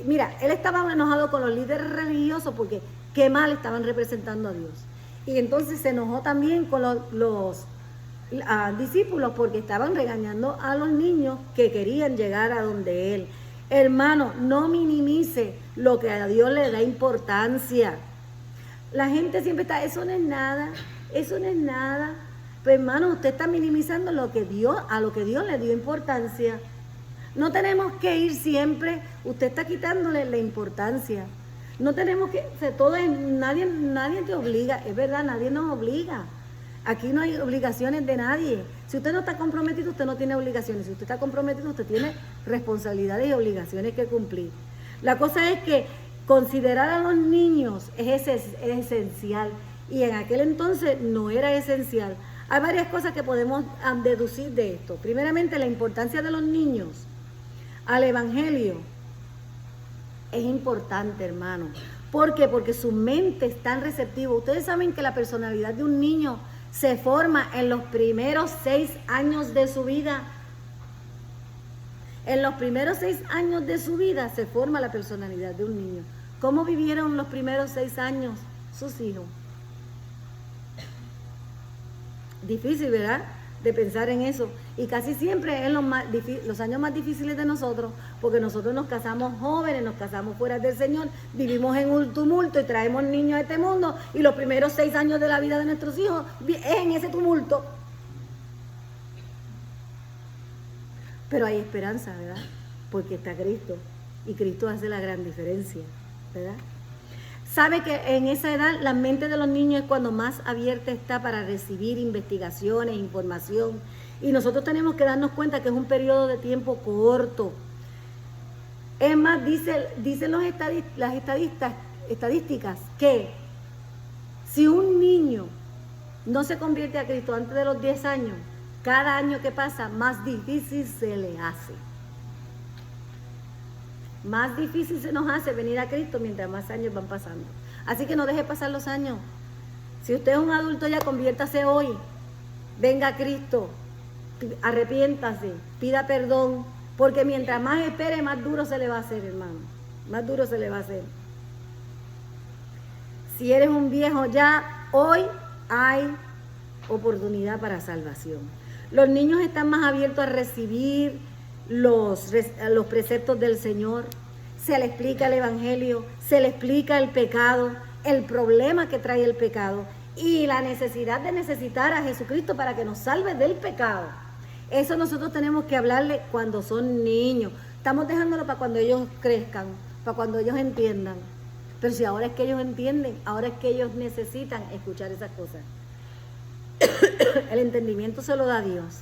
mira, Él estaba enojado con los líderes religiosos porque qué mal estaban representando a Dios. Y entonces se enojó también con los discípulos porque estaban regañando a los niños que querían llegar a donde Él. Hermano, no minimice lo que a Dios le da importancia. La gente siempre está, eso no es nada, eso no es nada. Pero hermano, usted está minimizando a lo que Dios le dio importancia. No tenemos que ir siempre, usted está quitándole la importancia. No tenemos que, nadie te obliga, es verdad, nadie nos obliga. Aquí no hay obligaciones de nadie. Si usted no está comprometido, usted no tiene obligaciones. Si usted está comprometido, usted tiene responsabilidades y obligaciones que cumplir. La cosa es que considerar a los niños es esencial. Y en aquel entonces no era esencial. Hay varias cosas que podemos deducir de esto. Primeramente, la importancia de los niños al evangelio es importante, hermano. ¿Por qué? Porque su mente es tan receptiva. Ustedes saben que la personalidad de un niño se forma en los primeros 6 años de su vida. En los primeros 6 años de su vida se forma la personalidad de un niño. ¿Cómo vivieron los primeros 6 años sus hijos? Difícil, ¿verdad? De pensar en eso. Y casi siempre es los años más difíciles de nosotros, porque nosotros nos casamos jóvenes, nos casamos fuera del Señor, vivimos en un tumulto y traemos niños a este mundo, y los primeros 6 años de la vida de nuestros hijos es en ese tumulto. Pero hay esperanza, ¿verdad? Porque está Cristo, y Cristo hace la gran diferencia, ¿verdad? Sabe que en esa edad la mente de los niños es cuando más abierta está para recibir investigaciones, información. Y nosotros tenemos que darnos cuenta que es un periodo de tiempo corto. Es más, dicen las estadísticas que si un niño no se convierte a Cristo antes de los 10 años, cada año que pasa, más difícil se le hace. Más difícil se nos hace venir a Cristo mientras más años van pasando. Así que no deje pasar los años. Si usted es un adulto ya, conviértase hoy. Venga a Cristo. Arrepiéntase. Pida perdón. Porque mientras más espere, más duro se le va a hacer, hermano. Más duro se le va a hacer. Si eres un viejo ya, hoy hay oportunidad para salvación. Los niños están más abiertos a recibir los preceptos del Señor. Se le explica el Evangelio, se le explica el pecado, el problema que trae el pecado y la necesidad de necesitar a Jesucristo para que nos salve del pecado. Eso nosotros tenemos que hablarle cuando son niños. Estamos dejándolo para cuando ellos crezcan, para cuando ellos entiendan. Pero si ahora es que ellos entienden, ahora es que ellos necesitan escuchar esas cosas. El entendimiento se lo da Dios.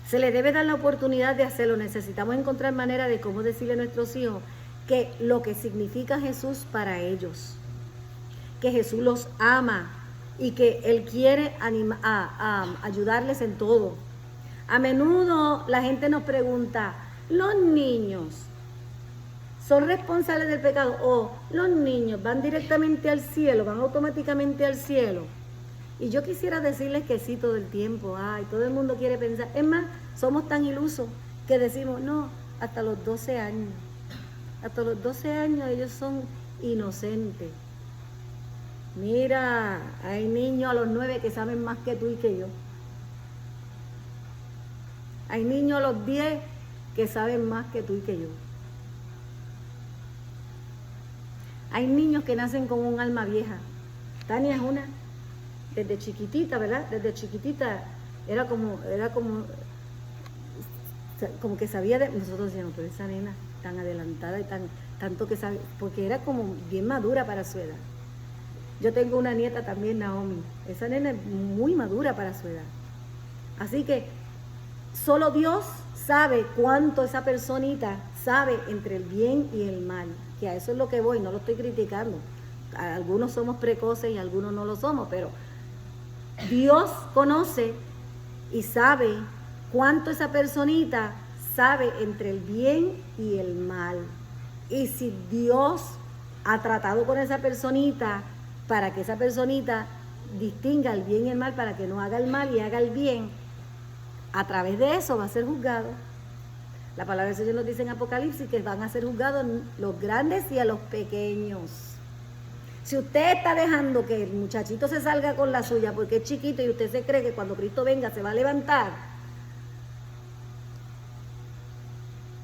Se les debe dar la oportunidad de hacerlo. Necesitamos encontrar manera de cómo decirle a nuestros hijos que lo que significa Jesús para ellos, que Jesús los ama y que Él quiere ayudarles en todo. A menudo la gente nos pregunta, ¿los niños son responsables del pecado? ¿O los niños van directamente al cielo, van automáticamente al cielo? Y yo quisiera decirles que sí todo el tiempo. Ay, todo el mundo quiere pensar. Es más, somos tan ilusos que decimos, no, hasta los 12 años. Hasta los 12 años ellos son inocentes. Mira, hay niños a los 9 que saben más que tú y que yo. Hay niños a los 10 que saben más que tú y que yo. Hay niños que nacen con un alma vieja. Tania es una. Desde chiquitita, ¿verdad? Desde chiquitita era como que sabía de... Nosotros decíamos, pero esa nena tan adelantada y tanto que sabe, porque era como bien madura para su edad. Yo tengo una nieta también, Naomi. Esa nena es muy madura para su edad. Así que solo Dios sabe cuánto esa personita sabe entre el bien y el mal. Que a eso es lo que voy, no lo estoy criticando. Algunos somos precoces y algunos no lo somos, pero Dios conoce y sabe cuánto esa personita sabe entre el bien y el mal. Y si Dios ha tratado con esa personita para que esa personita distinga el bien y el mal, para que no haga el mal y haga el bien, a través de eso va a ser juzgado. La palabra del Señor nos dice en Apocalipsis que van a ser juzgados los grandes y a los pequeños. Si usted está dejando que el muchachito se salga con la suya porque es chiquito y usted se cree que cuando Cristo venga se va a levantar,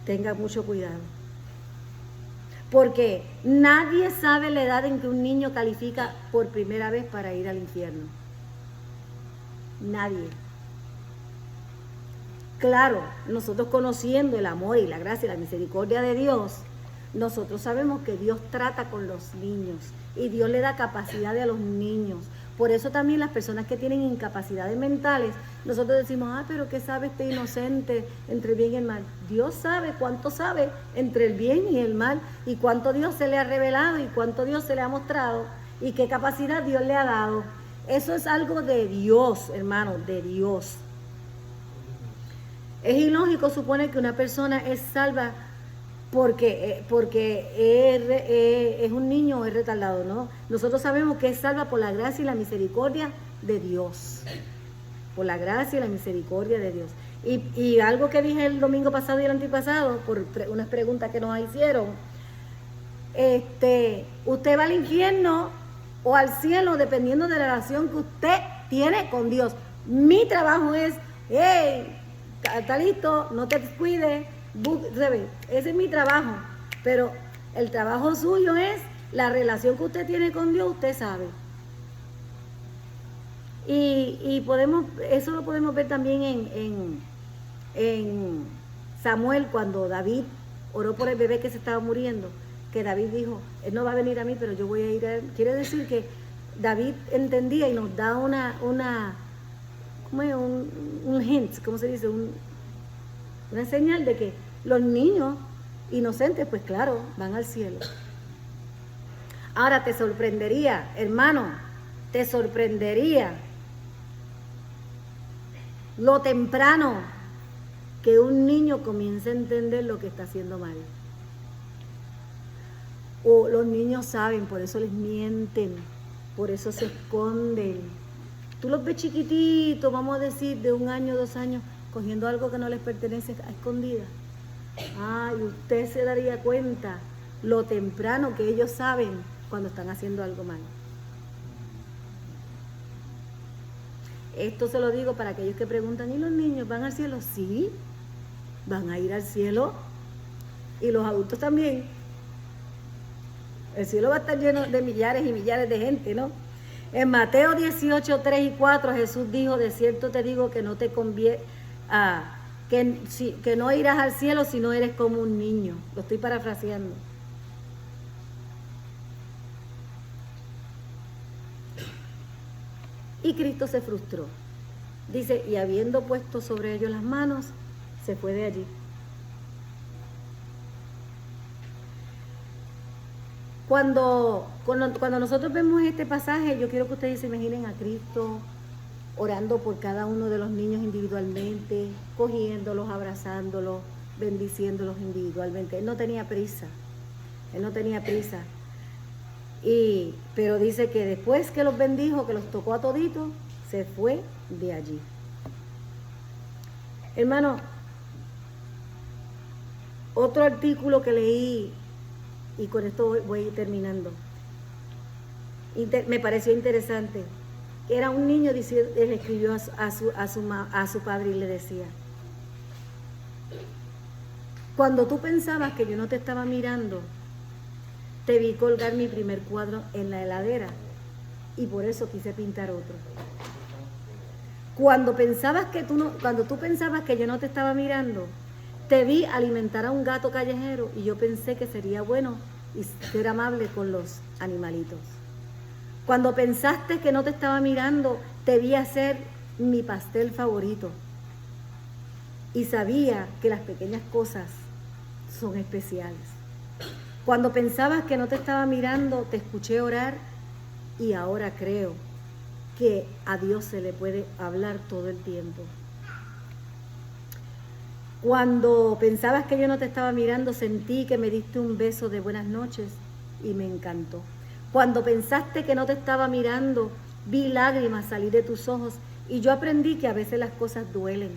tenga mucho cuidado. Porque nadie sabe la edad en que un niño califica por primera vez para ir al infierno. Nadie. Claro, nosotros conociendo el amor y la gracia y la misericordia de Dios, nosotros sabemos que Dios trata con los niños y Dios le da capacidad a los niños. Por eso también las personas que tienen incapacidades mentales, nosotros decimos, pero ¿qué sabe este inocente entre el bien y el mal? Dios sabe cuánto sabe entre el bien y el mal y cuánto Dios se le ha revelado y cuánto Dios se le ha mostrado y qué capacidad Dios le ha dado. Eso es algo de Dios, hermano, de Dios. Es ilógico suponer que una persona es salva porque es un niño o es retardado, ¿no?Nosotros sabemos que es salva por la gracia y la misericordia de Dios. Por la gracia y la misericordia de Dios. Y algo que dije el domingo pasado y el antepasado, por unas preguntas que nos hicieron, usted va al infierno o al cielo dependiendo de la relación que usted tiene con Dios. Mi trabajo es, está listo, no te descuides, ese es mi trabajo, pero el trabajo suyo es la relación que usted tiene con Dios, usted sabe. Y eso lo podemos ver también en Samuel, cuando David oró por el bebé que se estaba muriendo, que David dijo, él no va a venir a mí, pero yo voy a ir a él. Quiere decir que David entendía y nos da un hint, ¿cómo se dice? Una señal de que los niños inocentes, pues claro, van al cielo. Ahora te sorprendería, hermano, te sorprendería lo temprano que un niño comience a entender lo que está haciendo mal. O los niños saben, por eso les mienten, por eso se esconden. Tú los ves chiquititos, vamos a decir, de 1 año, 2 años, cogiendo algo que no les pertenece a escondidas. Y usted se daría cuenta lo temprano que ellos saben cuando están haciendo algo mal. Esto se lo digo para aquellos que preguntan, ¿y los niños van al cielo? Sí, van a ir al cielo. Y los adultos también. El cielo va a estar lleno de millares y millares de gente, ¿no? En Mateo 18, 3 y 4, Jesús dijo, de cierto te digo que no te conviene, que no irás al cielo si no eres como un niño. Lo estoy parafraseando. Y Cristo se frustró. Dice, y habiendo puesto sobre ellos las manos, se fue de allí. Cuando nosotros vemos este pasaje, yo quiero que ustedes se imaginen a Cristo orando por cada uno de los niños individualmente, cogiéndolos, abrazándolos, bendiciéndolos individualmente. Él no tenía prisa. Pero dice que después que los bendijo, que los tocó a toditos, se fue de allí. Hermano, otro artículo que leí, y con esto voy terminando, me pareció interesante. Era un niño, él escribió a su padre y le decía, cuando tú pensabas que yo no te estaba mirando, te vi colgar mi primer cuadro en la heladera y por eso quise pintar otro. Cuando tú pensabas que yo no te estaba mirando, te vi alimentar a un gato callejero y yo pensé que sería bueno y ser amable con los animalitos. Cuando pensaste que no te estaba mirando, te vi hacer mi pastel favorito y sabía que las pequeñas cosas son especiales. Cuando pensabas que no te estaba mirando, te escuché orar y ahora creo que a Dios se le puede hablar todo el tiempo. Cuando pensabas que yo no te estaba mirando, sentí que me diste un beso de buenas noches y me encantó. Cuando pensaste que no te estaba mirando, vi lágrimas salir de tus ojos y yo aprendí que a veces las cosas duelen.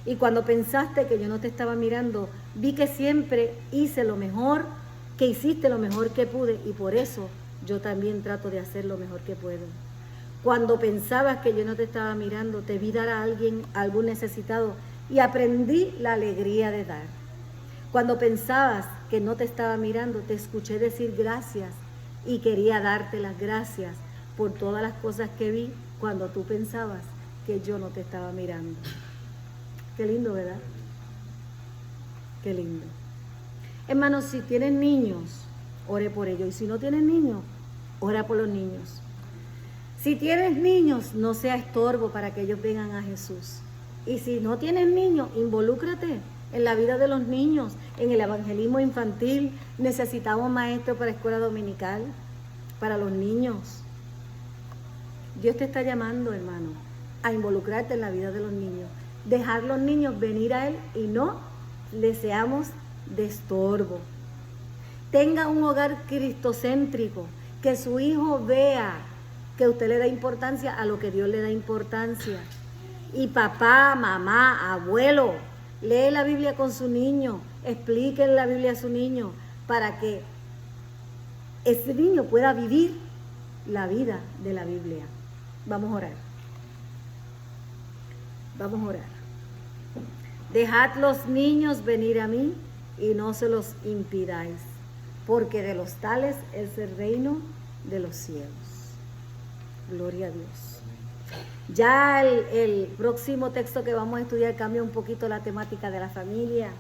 Y cuando pensaste que yo no te estaba mirando, vi que siempre hice lo mejor, que hiciste lo mejor que pude y por eso yo también trato de hacer lo mejor que puedo. Cuando pensabas que yo no te estaba mirando, te vi dar a alguien, a algún necesitado y aprendí la alegría de dar. Cuando pensabas que no te estaba mirando, te escuché decir gracias y quería darte las gracias por todas las cosas que vi cuando tú pensabas que yo no te estaba mirando. Qué lindo, ¿verdad? Qué lindo. Hermanos, si tienen niños, ore por ellos. Y si no tienes niños, ora por los niños. Si tienes niños, no sea estorbo para que ellos vengan a Jesús. Y si no tienes niños, involúcrate en la vida de los niños, en el evangelismo infantil. Necesitamos maestros para escuela dominical, para los niños. Dios te está llamando, hermano, a involucrarte en la vida de los niños. Dejar los niños venir a Él y no les seamos de estorbo. Tenga un hogar cristocéntrico, que su hijo vea que usted le da importancia a lo que Dios le da importancia. Y papá, mamá, abuelo, lee la Biblia con su niño, explique la Biblia a su niño para que ese niño pueda vivir la vida de la Biblia. Vamos a orar. Vamos a orar. Dejad los niños venir a mí y no se los impidáis, porque de los tales es el reino de los cielos. Gloria a Dios. Ya el próximo texto que vamos a estudiar cambia un poquito la temática de la familia,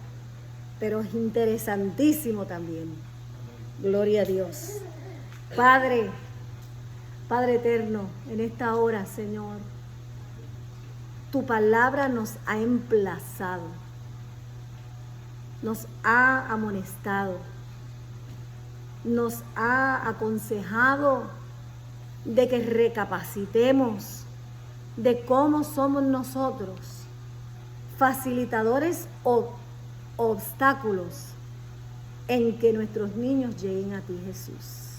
pero es interesantísimo también. Gloria a Dios. Padre eterno, en esta hora, Señor, tu palabra nos ha emplazado, nos ha amonestado, nos ha aconsejado de que recapacitemos de cómo somos nosotros facilitadores o obstáculos en que nuestros niños lleguen a ti, Jesús.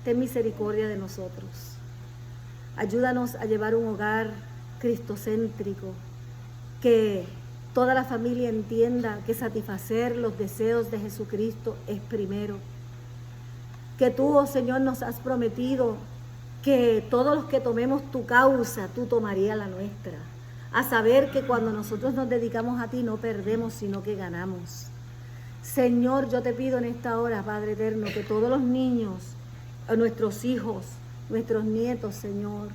Ten misericordia de nosotros. Ayúdanos a llevar un hogar cristocéntrico, que toda la familia entienda que satisfacer los deseos de Jesucristo es primero. Que tú, oh Señor, nos has prometido que todos los que tomemos tu causa, tú tomarías la nuestra. A saber que cuando nosotros nos dedicamos a ti no perdemos, sino que ganamos. Señor, yo te pido en esta hora, Padre eterno, que todos los niños, nuestros hijos, nuestros nietos, Señor,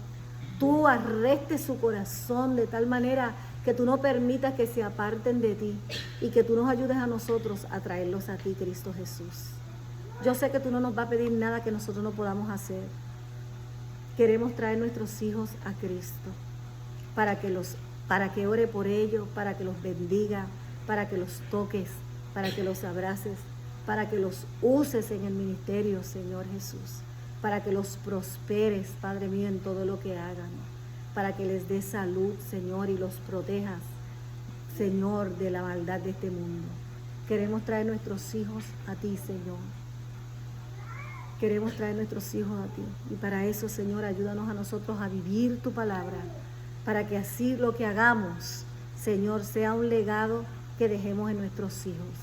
tú arrestes su corazón de tal manera que tú no permitas que se aparten de ti y que tú nos ayudes a nosotros a traerlos a ti, Cristo Jesús. Yo sé que tú no nos vas a pedir nada que nosotros no podamos hacer. Queremos traer nuestros hijos a Cristo para que ore por ellos, para que los bendiga, para que los toques, para que los abraces, para que los uses en el ministerio, Señor Jesús, para que los prosperes, Padre mío, en todo lo que hagan, para que les des salud, Señor, y los protejas, Señor, de la maldad de este mundo. Queremos traer nuestros hijos a ti, Señor. Queremos traer nuestros hijos a ti. Y para eso, Señor, ayúdanos a nosotros a vivir tu palabra, para que así lo que hagamos, Señor, sea un legado que dejemos en nuestros hijos.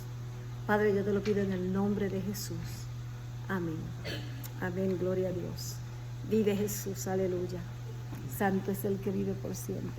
Padre, yo te lo pido en el nombre de Jesús. Amén. Amén, gloria a Dios. Vive Jesús, aleluya. Santo es el que vive por siempre.